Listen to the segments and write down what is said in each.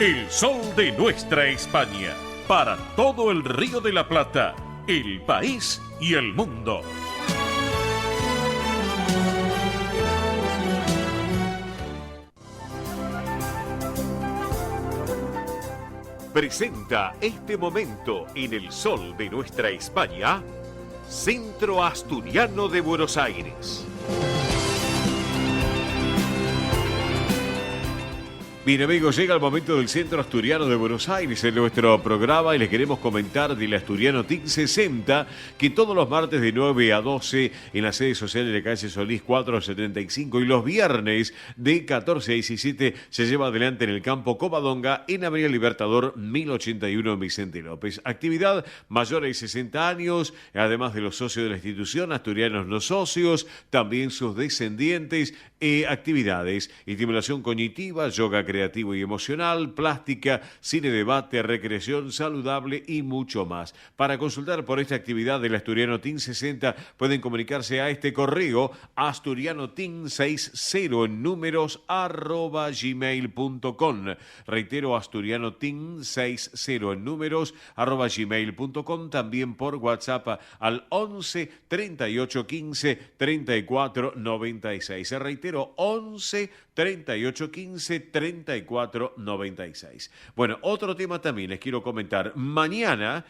El sol de nuestra España, para todo el Río de la Plata, el país y el mundo. Presenta este momento en el sol de nuestra España, Centro Asturiano de Buenos Aires. Bien amigos, llega el momento del Centro Asturiano de Buenos Aires en nuestro programa y les queremos comentar del Asturiano TIC 60 que todos los martes de 9 a 12 en la sede social de la calle Solís 475 y los viernes de 14 a 17 se lleva adelante en el campo Covadonga en Avenida Libertador 1081 Vicente López. Actividad mayores de 60 años, además de los socios de la institución, asturianos no socios, también sus descendientes, actividades, estimulación cognitiva, yoga creativo y emocional, plástica, cine debate, recreación saludable y mucho más. Para consultar por esta actividad del Asturiano TIN 60 pueden comunicarse a este correo asturianotin60 en números @gmail.com. Reitero, asturianotin60 en números @gmail.com. También por WhatsApp al 11 38 15 34 96. Reitero, 11 38 15 34 96. Bueno, otro tema también les quiero comentar. Mañana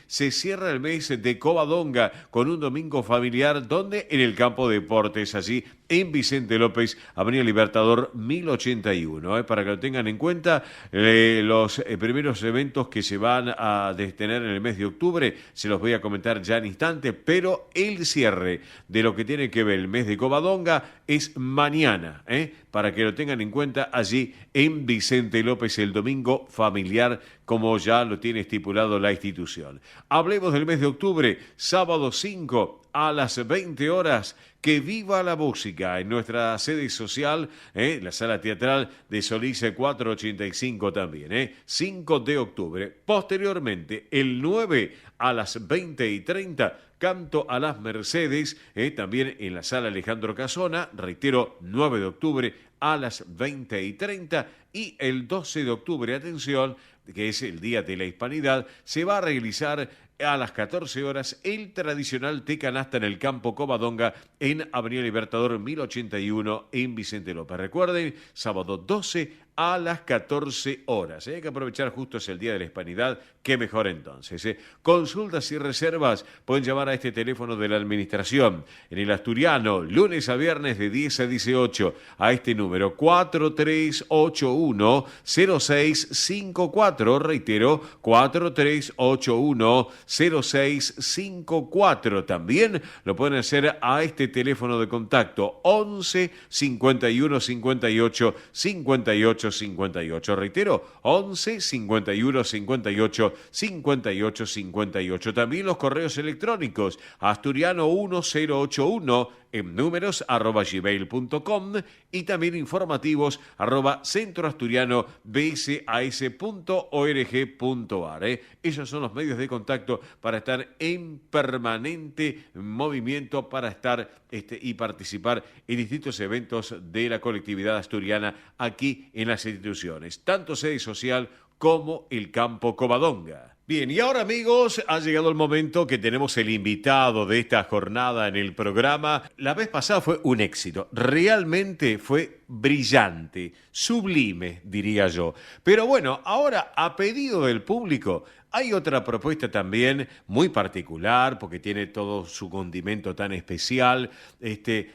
se cierra el mes de Covadonga con un domingo familiar, donde en el campo de deportes, allí en Vicente López, Avenida Libertador 1081. Para que lo tengan en cuenta, los primeros eventos que se van a detener en el mes de octubre, se los voy a comentar ya en instante, pero el cierre de lo que tiene que ver el mes de Covadonga es mañana, para que lo tengan en cuenta allí en Vicente López, el domingo familiar, como ya lo tiene estipulado la institución. Hablemos del mes de octubre, sábado 5 a las 20 horas, que viva la música en nuestra sede social, la sala teatral de Solís 485 también, 5 de octubre. Posteriormente, el 9 a las 20:30, canto a las Mercedes, también en la sala Alejandro Casona, reitero, 9 de octubre a las 20:30, y el 12 de octubre, atención, que es el Día de la Hispanidad, se va a realizar a las 14 horas el tradicional té canasta en el campo Covadonga en Avenida Libertador 1081 en Vicente López. Recuerden, sábado 12 a las 14 horas. Hay que aprovechar, justo es el Día de la Hispanidad, qué mejor entonces. Consultas y reservas pueden llamar a este teléfono de la administración en el Asturiano, lunes a viernes de 10 a 18, a este número 4381-0654, reitero, 4381-0654. También lo pueden hacer a este teléfono de contacto 11 51 58 58 58. Reitero, 11 51 58 58 58. También los correos electrónicos asturiano1081 en números @gmail.com y también informativos @centroasturianobsas.org.ar. Esos son los medios de contacto para estar en permanente movimiento, para estar y participar en distintos eventos de la colectividad asturiana aquí en las instituciones, tanto sede social como el campo Covadonga. Bien, y ahora amigos, ha llegado el momento que tenemos el invitado de esta jornada en el programa. La vez pasada fue un éxito, realmente fue brillante, sublime, diría yo. Pero bueno, ahora a pedido del público hay otra propuesta también muy particular, porque tiene todo su condimento tan especial,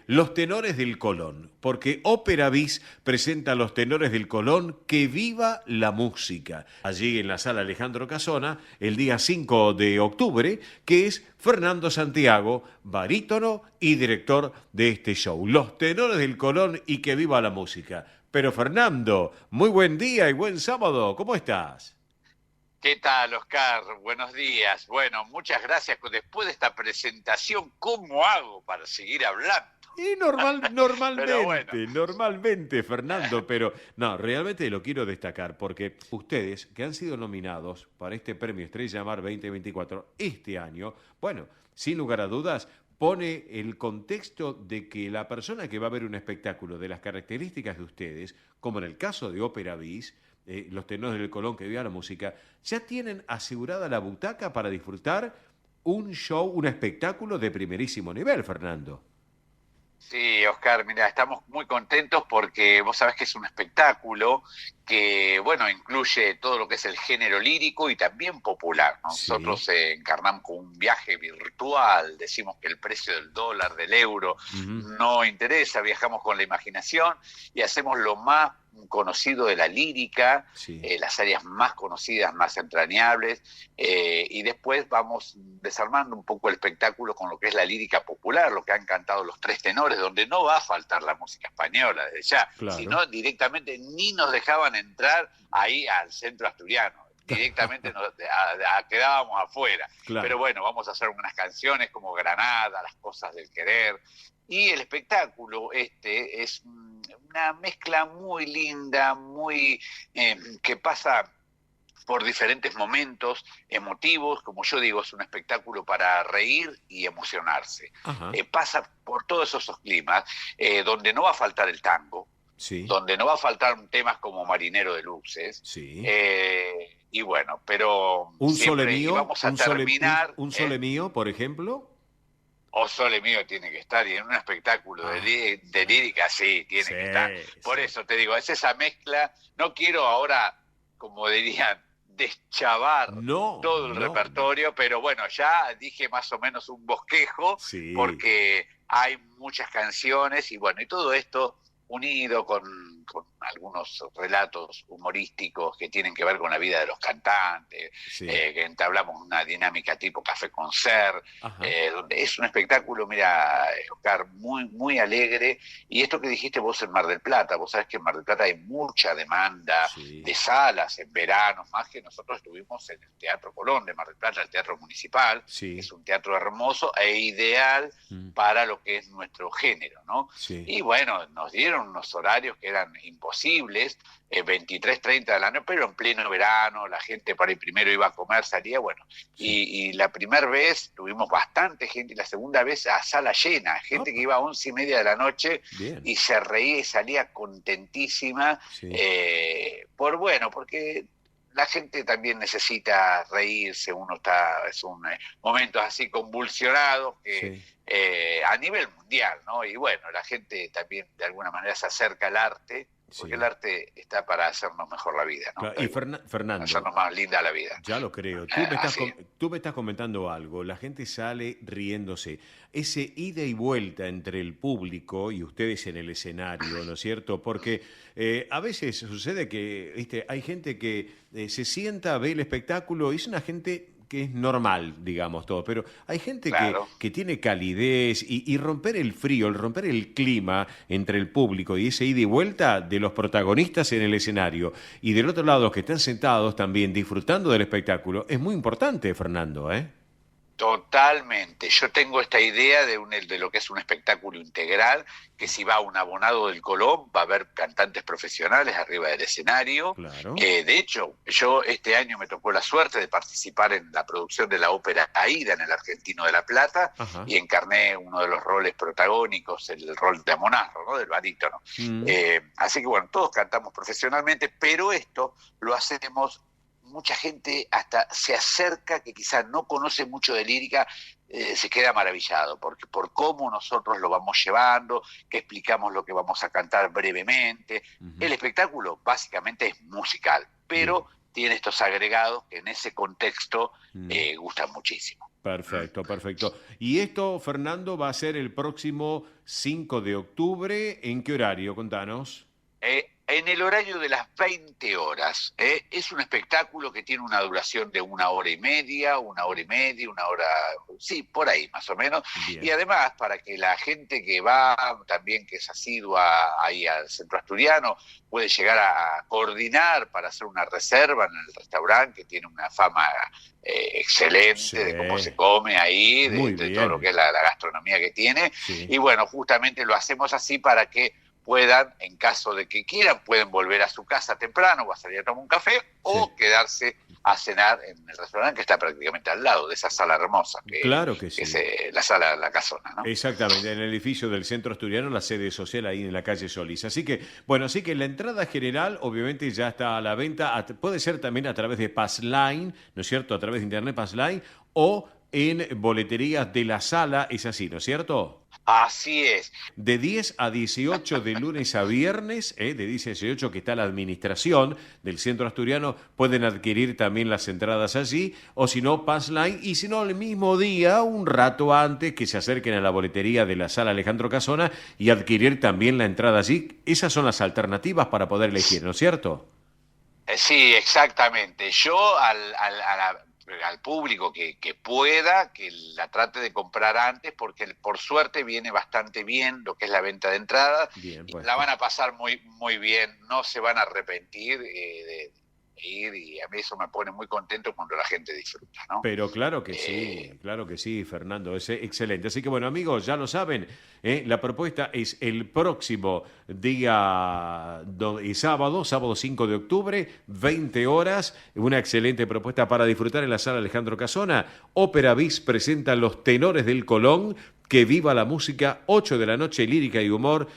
Los Tenores del Colón, porque Ópera Bis presenta a Los Tenores del Colón, que viva la música, allí en la sala Alejandro Casona, el día 5 de octubre, que es Fernando Santiago, barítono y director de este show. Los Tenores del Colón y que viva la música. Pero Fernando, muy buen día y buen sábado, ¿cómo estás? ¿Qué tal, Oscar? Buenos días. Bueno, muchas gracias. Después de esta presentación, ¿cómo hago para seguir hablando? Y normalmente, Fernando, pero no, realmente lo quiero destacar porque ustedes que han sido nominados para este premio Estrella Mar 2024 este año, bueno, sin lugar a dudas, pone el contexto de que la persona que va a ver un espectáculo de las características de ustedes, como en el caso de Ópera Bis, los tenores del Colón que vivan la música, ya tienen asegurada la butaca para disfrutar un show, un espectáculo de primerísimo nivel, Fernando. Sí, Oscar, mira, estamos muy contentos porque vos sabés que es un espectáculo que, bueno, incluye todo lo que es el género lírico y también popular, ¿no? Sí. Nosotros encarnamos con un viaje virtual, decimos que el precio del dólar, del euro, Ujú. no interesa, viajamos con la imaginación y hacemos lo más conocido de la lírica, Sí. las áreas más conocidas, más entrañables, y después vamos desarmando un poco el espectáculo con lo que es la lírica popular, lo que han cantado los tres tenores, donde no va a faltar la música española desde ya, Claro. sino directamente ni nos dejaban entrar ahí al centro asturiano. Directamente quedábamos afuera. Pero Claro. bueno, vamos a hacer unas canciones como Granada, Las cosas del querer. Y el espectáculo este es una mezcla muy linda, muy que pasa por diferentes momentos emotivos, como yo digo, es un espectáculo para reír y emocionarse. Ajá. Pasa por todos esos climas, donde no va a faltar el tango, Sí. donde no va a faltar temas como Marinero de Luces, Sí. y bueno, pero Un sole siempre mío, íbamos a terminar, un sole mío, por ejemplo. O Sole Mío tiene que estar, y en un espectáculo Ah, de lírica sí, tiene sí, que estar. Por sí. eso te digo, es esa mezcla, no quiero ahora, como dirían, deschavar No, todo el no, no. repertorio, pero bueno, ya dije más o menos un bosquejo, Sí, porque hay muchas canciones, y bueno, y todo esto unido con algunos relatos humorísticos que tienen que ver con la vida de los cantantes, sí. que entablamos una dinámica tipo café concert, Ajá. donde es un espectáculo, mira, Oscar, muy, muy alegre. Y esto que dijiste vos en Mar del Plata, vos sabés que en Mar del Plata hay mucha demanda Sí, de salas en verano, más que nosotros estuvimos en el Teatro Colón de Mar del Plata, el Teatro Municipal, que sí. es un teatro hermoso e ideal Mm, para lo que es nuestro género, ¿no? sí. Y bueno, nos dieron unos horarios que eran imposibles, 23:30 de la noche, pero en pleno verano, la gente para el primero iba a comer, salía, bueno, Sí. y la primera vez tuvimos bastante gente y la segunda vez a sala llena, gente que Opa, iba a 11:30 de la noche bien. y se reía y salía contentísima, Sí, bueno, porque la gente también necesita reírse, uno está, es un momentos así convulsionados que sí. a nivel mundial, ¿no? Y bueno, la gente también de alguna manera se acerca al arte, porque el Sí. arte está para hacernos mejor la vida, ¿no? Claro. Y Fernando, Hacernos más linda la vida. ya lo creo. Tú me estás, Así. tú me estás comentando algo. La gente sale riéndose. Ese ida y vuelta entre el público y ustedes en el escenario, ¿no es cierto? Porque a veces sucede que, ¿viste? Hay gente que se sienta, ve el espectáculo y es una gente que es normal, digamos todo, pero hay gente Claro. que tiene calidez y romper el frío, el romper el clima entre el público y ese ida y vuelta de los protagonistas en el escenario y del otro lado los que están sentados también disfrutando del espectáculo, es muy importante, Fernando, ¿eh? Totalmente. Yo tengo esta idea de lo que es un espectáculo integral, que si va un abonado del Colón, va a haber cantantes profesionales arriba del escenario. Claro. De hecho, yo este año me tocó la suerte de participar en la producción de la ópera Aida en el Argentino de La Plata Ajá. y encarné uno de los roles protagónicos, el rol de Amonarro, ¿no? Del barítono. Mm, Así que bueno, todos cantamos profesionalmente, pero esto lo hacemos mucha gente hasta se acerca que quizás no conoce mucho de lírica, se queda maravillado porque por cómo nosotros lo vamos llevando, que explicamos lo que vamos a cantar brevemente. ujú. El espectáculo básicamente es musical, Bien. pero tiene estos agregados que en ese contexto Mm, gustan muchísimo. perfecto, perfecto. Y esto, Fernando, va a ser el próximo 5 de octubre. ¿En qué horario? Contanos. En el horario de las 20 horas. Es un espectáculo que tiene una duración de 1 hora y media, 1 hora y media, 1 hora, sí, por ahí más o menos. Y Bien. además, para que la gente que va, también que es asidua ahí al centro asturiano, puede llegar a coordinar para hacer una reserva en el restaurante, que tiene una fama Sí. excelente de cómo se come ahí, Muy de todo lo que bien. es la gastronomía que tiene. Sí. Y bueno, justamente lo hacemos así para que puedan, en caso de que quieran, pueden volver a su casa temprano o a salir a tomar un café o quedarse a cenar en el restaurante que está prácticamente al lado de esa sala hermosa Claro que que sí. es la sala La Casona, ¿no? Exactamente, en el edificio del Centro Asturiano, la sede social ahí en la calle Solís. Así que, bueno, así que la entrada general obviamente ya está a la venta, puede ser también a través de Passline, ¿no es cierto? A través de internet Passline o en boleterías de la sala, es así, ¿no es cierto? Así es. De 10 a 18 de lunes a viernes, de 10 a 18 que está la administración del Centro Asturiano, pueden adquirir también las entradas allí, o si no, Passline, y si no, el mismo día, un rato antes, que se acerquen a la boletería de la sala Alejandro Casona y adquirir también la entrada allí. Esas son las alternativas para poder elegir, ¿no es cierto? Sí, exactamente. Yo al público que pueda, que la trate de comprar antes, porque por suerte viene bastante bien lo que es la venta de entradas, Bien, y pues. la van a pasar muy, muy bien, no se van a arrepentir de ir, y a mí eso me pone muy contento cuando la gente disfruta, ¿no? Pero claro que sí, Fernando, es excelente. Así que bueno, amigos, ya lo saben, la propuesta es el próximo día sábado 5 de octubre, 20 horas, una excelente propuesta para disfrutar en la sala Alejandro Casona. Ópera Bis presenta Los Tenores del Colón. Que viva la música, 8 de la noche, lírica y humor,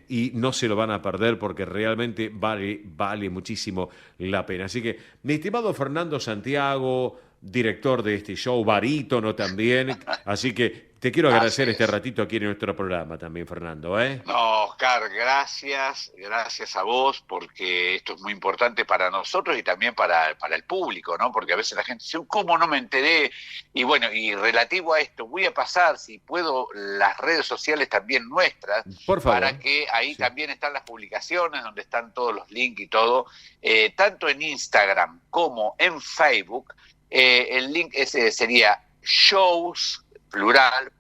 y no se lo van a perder porque realmente vale muchísimo la pena. Así que, mi estimado Fernando Santiago, director de este show, barítono también, así que te quiero agradecer este ratito aquí en nuestro programa también, Fernando. No, Oscar, gracias a vos, porque esto es muy importante para nosotros y también para el público, ¿no? Porque a veces la gente dice, ¿cómo no me enteré? Y bueno, y relativo a esto, voy a pasar, si puedo, las redes sociales también nuestras, Por favor. para que ahí Sí. también están las publicaciones, donde están todos los links y todo, tanto en Instagram como en Facebook. El link ese sería shows plural,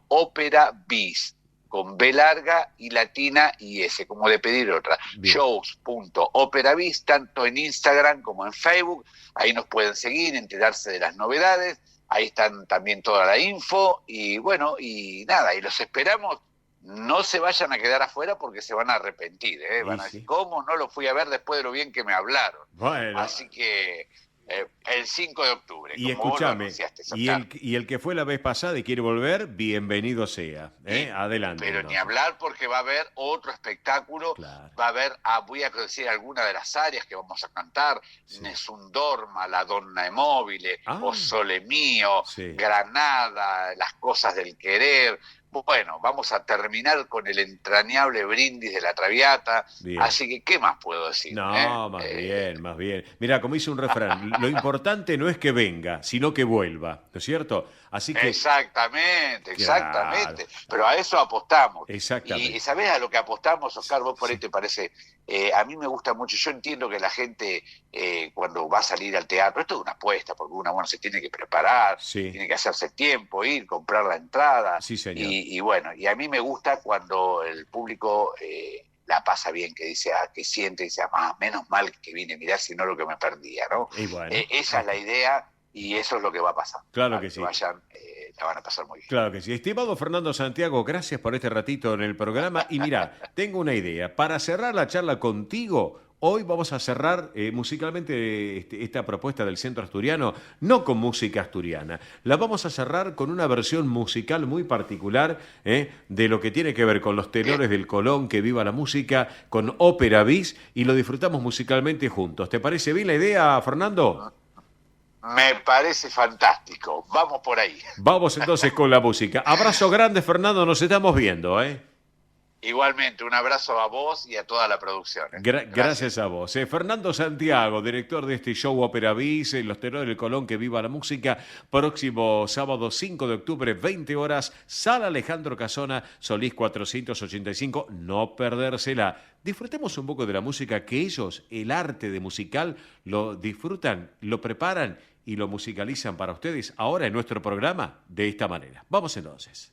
.operabiz, con B larga y latina y S, como de pedir otra. Bien. Shows.operabiz, tanto en Instagram como en Facebook. Ahí nos pueden seguir, enterarse de las novedades. Ahí están también toda la info. Y bueno, y nada, y los esperamos. No se vayan a quedar afuera porque se van a arrepentir, ¿eh? Van a decir, ¿cómo no lo fui a ver después de lo bien que me hablaron? Bueno. Así que el 5 de octubre, Y como vos lo escúchame, anunciaste. y el que fue la vez pasada y quiere volver, bienvenido sea. Adelante. Pero entonces. ni hablar porque va a haber otro espectáculo, Claro. va a haber, voy a decir algunas de las áreas que vamos a cantar, Sí. Nessun Dorma, La Donna Immobile, O Sole Mío, sí. Granada, Las Cosas del Querer. Bueno, vamos a terminar con el entrañable brindis de la Traviata, Bien. así que, ¿qué más puedo decir? No, más bien, más bien. Mira, como dice un refrán, lo importante no es que venga, sino que vuelva, ¿no es cierto? Así que... Exactamente. Claro. Pero a eso apostamos. Exactamente. Y ¿sabés a lo que apostamos, Oscar? Vos por ahí te parece... a mí me gusta mucho, yo entiendo que la gente cuando va a salir al teatro, esto es una apuesta, porque uno se tiene que preparar, Sí. tiene que hacerse tiempo, ir, comprar la entrada. Sí, señor. Y bueno, y a mí me gusta cuando el público la pasa bien, que dice, que siente, dice, menos mal que vine a mirar, si no lo que me perdía, ¿no? Y bueno, esa es la idea. Y eso es lo que va a pasar. Claro que sí. Vayan, la van a pasar muy bien. Claro que sí. Estimado Fernando Santiago, gracias por este ratito en el programa. Y mira, tengo una idea. Para cerrar la charla contigo, hoy vamos a cerrar musicalmente esta propuesta del Centro Asturiano, no con música asturiana. La vamos a cerrar con una versión musical muy particular de lo que tiene que ver con los tenores del Colón, que viva la música, con Ópera Bis, y lo disfrutamos musicalmente juntos. ¿Te parece bien la idea, Fernando? Me parece fantástico. Vamos por ahí. Vamos entonces con la música. Abrazo grande, Fernando. Nos estamos viendo, Igualmente, un abrazo a vos y a toda la producción. Gracias a vos. Fernando Santiago, director de este show Ópera Bis, Los Tenores del Colón, que viva la música. Próximo sábado 5 de octubre, 20 horas, Sala Alejandro Casona, Solís 485. No perdérsela. Disfrutemos un poco de la música que ellos, el arte de musical, lo disfrutan, lo preparan y lo musicalizan para ustedes ahora en nuestro programa de esta manera. Vamos entonces.